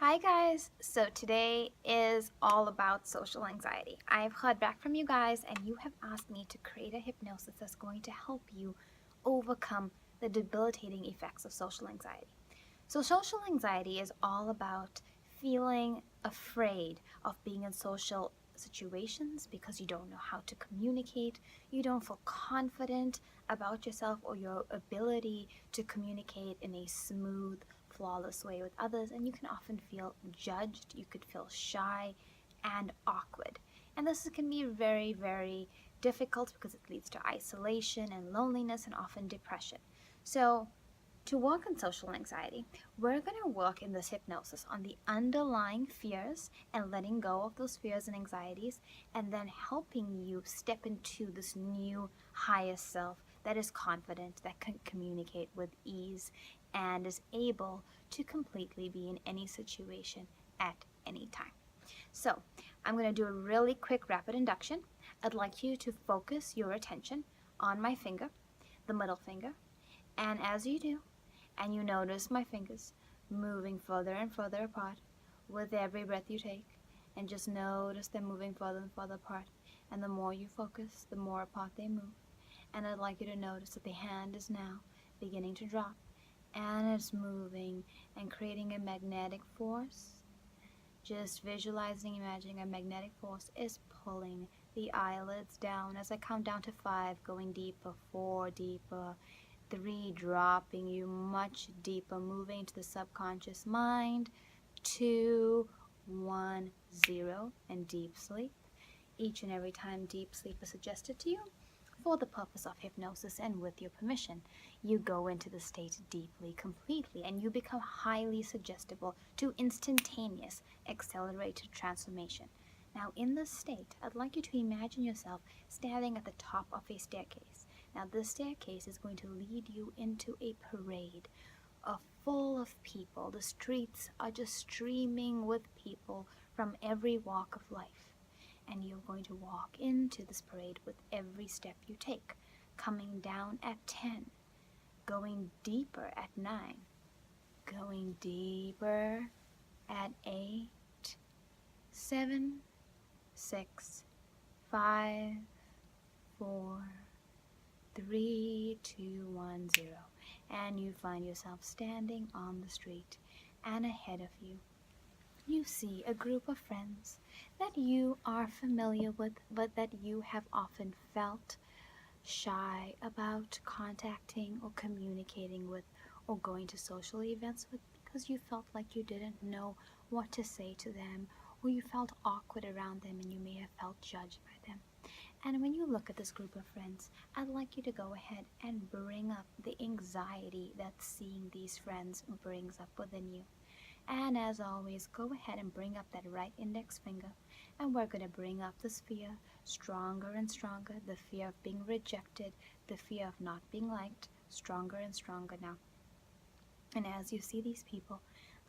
Hi guys! So today is all about social anxiety. I've heard back from you guys and you have asked me to create a hypnosis that's going to help you overcome the debilitating effects of social anxiety. So social anxiety is all about feeling afraid of being in social situations because you don't know how to communicate, you don't feel confident about yourself or your ability to communicate in a smooth, flawless way with others, and you can often feel judged, you could feel shy and awkward. And this can be very, very difficult because it leads to isolation and loneliness and often depression. So to work on social anxiety, we're going to work in this hypnosis on the underlying fears and letting go of those fears and anxieties, and then helping you step into this new higher self that is confident, that can communicate with ease, and is able to completely be in any situation at any time. So, I'm going to do a really quick rapid induction. I'd like you to focus your attention on my finger, the middle finger, and as you do, and you notice my fingers moving further and further apart with every breath you take, and just notice them moving further and further apart. And the more you focus, the more apart they move. And I'd like you to notice that the hand is now beginning to drop, and it's moving and creating a magnetic force. Just visualizing, imagining a magnetic force is pulling the eyelids down as I count down to 5, going deeper, 4, deeper, 3, dropping you much deeper, moving to the subconscious mind, 2, 1, 0, and deep sleep. Each and every time deep sleep is suggested to you, for the purpose of hypnosis and with your permission, you go into the state deeply, completely, and you become highly suggestible to instantaneous, accelerated transformation. Now, in this state, I'd like you to imagine yourself standing at the top of a staircase. Now, this staircase is going to lead you into a parade full of people. The streets are just streaming with people from every walk of life. And you're going to walk into this parade with every step you take, coming down at 10, going deeper at 9, going deeper at 8, 7, 6, 5, 4, 3, 2, 1, 0. And you find yourself standing on the street, and ahead of you, you see a group of friends that you are familiar with, but that you have often felt shy about contacting or communicating with or going to social events with because you felt like you didn't know what to say to them, or you felt awkward around them and you may have felt judged by them. And when you look at this group of friends, I'd like you to go ahead and bring up the anxiety that seeing these friends brings up within you. And as always, go ahead and bring up that right index finger, and we're going to bring up this fear stronger and stronger, the fear of being rejected, the fear of not being liked, stronger and stronger now. And as you see these people,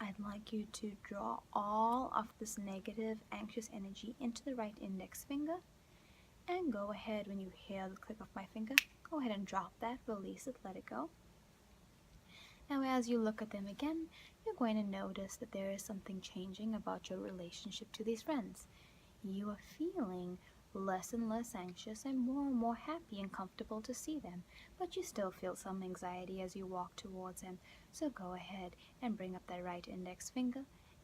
I'd like you to draw all of this negative, anxious energy into the right index finger, and go ahead, when you hear the click of my finger, go ahead and drop that, release it, let it go. Now, as you look at them again, you're going to notice that there is something changing about your relationship to these friends. You are feeling less and less anxious and more happy and comfortable to see them, but you still feel some anxiety as you walk towards them. So go ahead and bring up that right index finger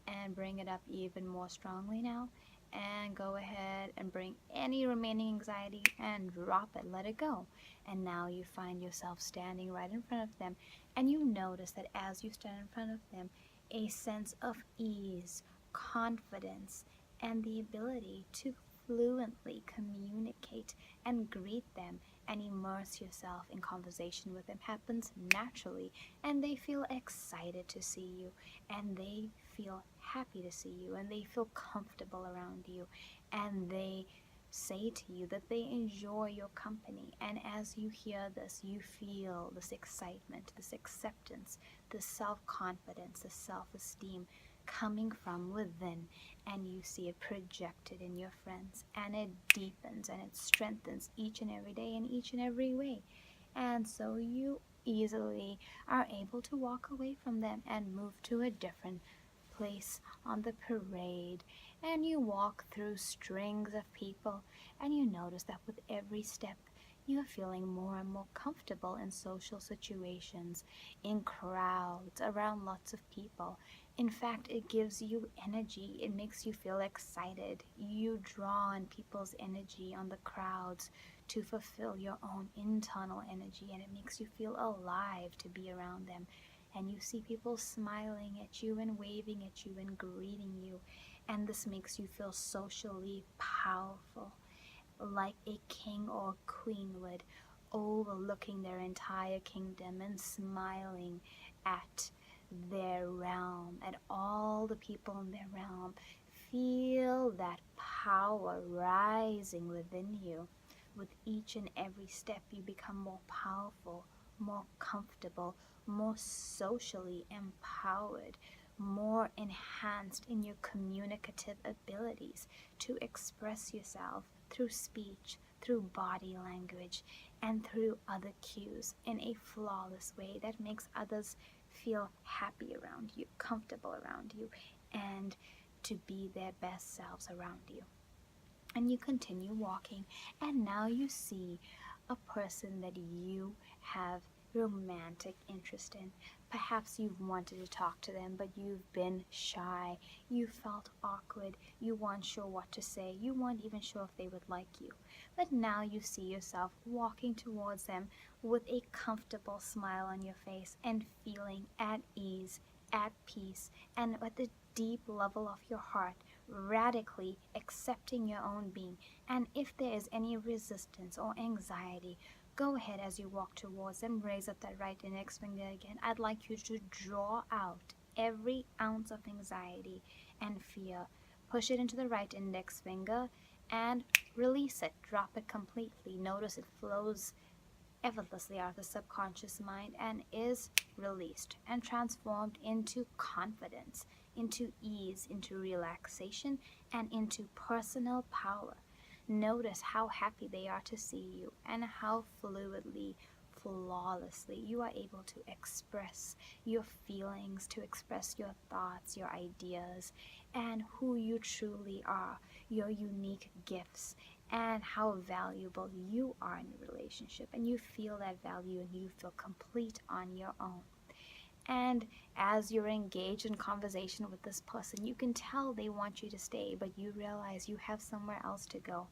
and bring it up even more strongly now, and go ahead and bring any remaining anxiety and drop it, let it go. And now you find yourself standing right in front of them, and you notice that as you stand in front of them, a sense of ease, confidence, and the ability to fluently communicate and greet them and immerse yourself in conversation with them happens naturally, and they feel excited to see you, and they feel happy to see you, and they feel comfortable around you, and they say to you that they enjoy your company. And as you hear this, you feel this excitement, this acceptance, this self-confidence, this self-esteem coming from within, and you see it projected in your friends, and it deepens and it strengthens each and every day in each and every way. And so you easily are able to walk away from them and move to a different place on the parade, and you walk through strings of people, and you notice that with every step, you're feeling more and more comfortable in social situations, in crowds, around lots of people. In fact, it gives you energy. It makes you feel excited. You draw on people's energy, on the crowds, to fulfill your own internal energy, and it makes you feel alive to be around them. And you see people smiling at you and waving at you and greeting you, and this makes you feel socially powerful, like a king or queen would, overlooking their entire kingdom and smiling at their realm, at all the people in their realm. Feel that power rising within you. With each and every step, you become more powerful, more comfortable, more socially empowered, more enhanced in your communicative abilities to express yourself through speech, through body language, and through other cues in a flawless way that makes others feel happy around you, comfortable around you, and to be their best selves around you. And you continue walking, and now you see a person that you have romantic interest in. Perhaps you've wanted to talk to them, but you've been shy. You felt awkward. You weren't sure what to say. You weren't even sure if they would like you. But now you see yourself walking towards them with a comfortable smile on your face and feeling at ease, at peace, and at the deep level of your heart, radically accepting your own being. And if there is any resistance or anxiety, go ahead as you walk towards them, raise up that right index finger again. I'd like you to draw out every ounce of anxiety and fear. Push it into the right index finger and release it. Drop it completely. Notice it flows effortlessly out of the subconscious mind and is released and transformed into confidence, into ease, into relaxation, and into personal power. Notice how happy they are to see you and how fluidly, flawlessly you are able to express your feelings, to express your thoughts, your ideas, and who you truly are, your unique gifts, and how valuable you are in a relationship. And you feel that value and you feel complete on your own. And as you're engaged in conversation with this person, you can tell they want you to stay, but you realize you have somewhere else to go.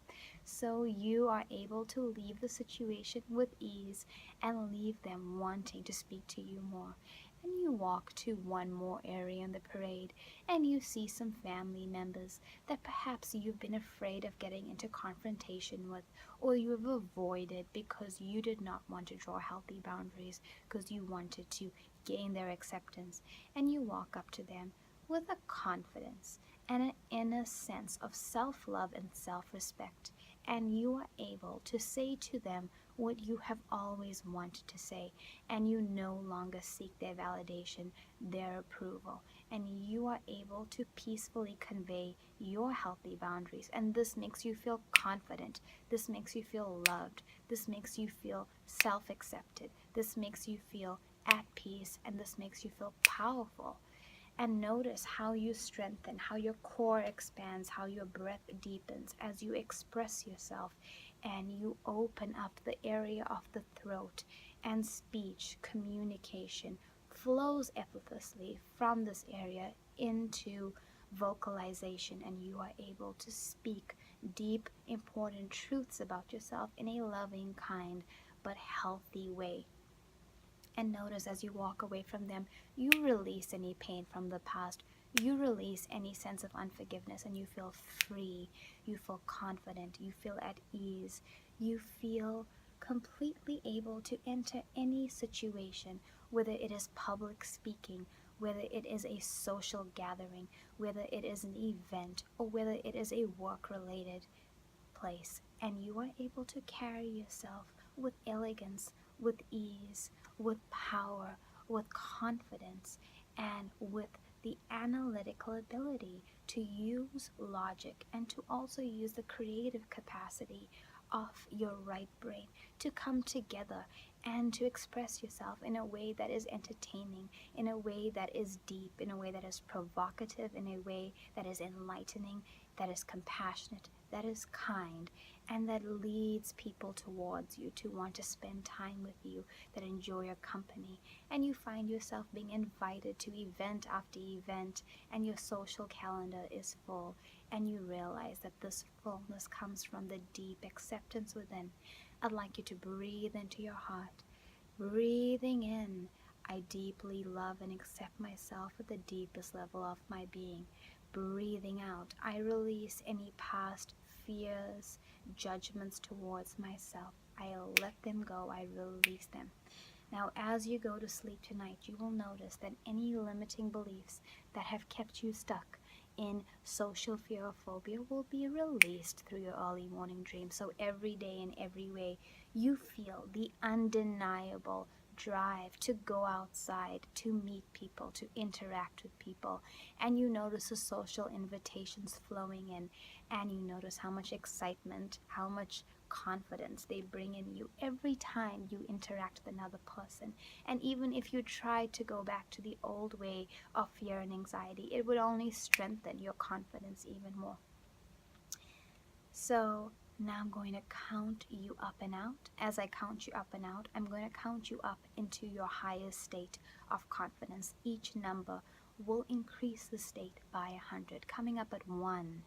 So you are able to leave the situation with ease and leave them wanting to speak to you more. And you walk to one more area in the parade and you see some family members that perhaps you've been afraid of getting into confrontation with, or you have avoided because you did not want to draw healthy boundaries, because you wanted to gain their acceptance. And you walk up to them with a confidence and an inner sense of self-love and self-respect, and you are able to say to them what you have always wanted to say, and you no longer seek their validation, their approval, and you are able to peacefully convey your healthy boundaries. And this makes you feel confident, this makes you feel loved, this makes you feel self-accepted, this makes you feel at peace, and this makes you feel powerful. And notice how you strengthen, how your core expands, how your breath deepens as you express yourself, and you open up the area of the throat, and speech, communication flows effortlessly from this area into vocalization, and you are able to speak deep, important truths about yourself in a loving, kind, but healthy way. And notice as you walk away from them, you release any pain from the past. You release any sense of unforgiveness, and you feel free. You feel confident. You feel at ease. You feel completely able to enter any situation, whether it is public speaking, whether it is a social gathering, whether it is an event, or whether it is a work-related place, and you are able to carry yourself with elegance, with ease, with power, with confidence, and with the analytical ability to use logic and to also use the creative capacity of your right brain to come together and to express yourself in a way that is entertaining, in a way that is deep, in a way that is provocative, in a way that is enlightening, that is compassionate, that is kind, and that leads people towards you to want to spend time with you, that enjoy your company. And you find yourself being invited to event after event, and your social calendar is full, and you realize that this fullness comes from the deep acceptance within. I'd like you to breathe into your heart. Breathing in, I deeply love and accept myself at the deepest level of my being. Breathing out, I release any past fears, judgments towards myself. I let them go, I release them. Now, as you go to sleep tonight, you will notice that any limiting beliefs that have kept you stuck in social fear or phobia will be released through your early morning dream. So every day in every way, you feel the undeniable drive to go outside, to meet people, to interact with people. And you notice the social invitations flowing in, and you notice how much excitement, how much confidence they bring in you every time you interact with another person. And even if you try to go back to the old way of fear and anxiety, it would only strengthen your confidence even more. So now I'm going to count you up and out. As I count you up and out, I'm going to count you up into your highest state of confidence. Each number will increase the state by 100, coming up at 1,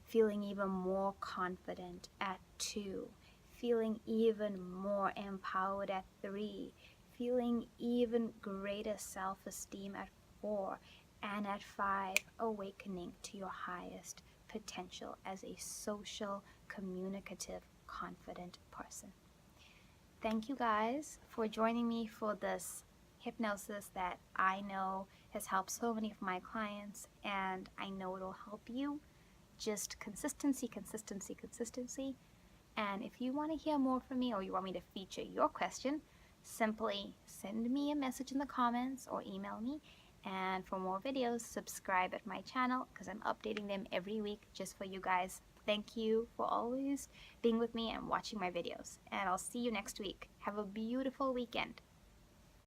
feeling even more confident at 2, feeling even more empowered at 3, feeling even greater self-esteem at 4, and at 5, awakening to your highest potential as a social, communicative, confident person. Thank you guys for joining me for this hypnosis that I know has helped so many of my clients, and I know it'll help you. Just consistency, consistency, consistency. And if you want to hear more from me, or you want me to feature your question, simply send me a message in the comments or email me. And for more videos, subscribe at my channel because I'm updating them every week just for you guys. Thank you for always being with me and watching my videos. And I'll see you next week. Have a beautiful weekend.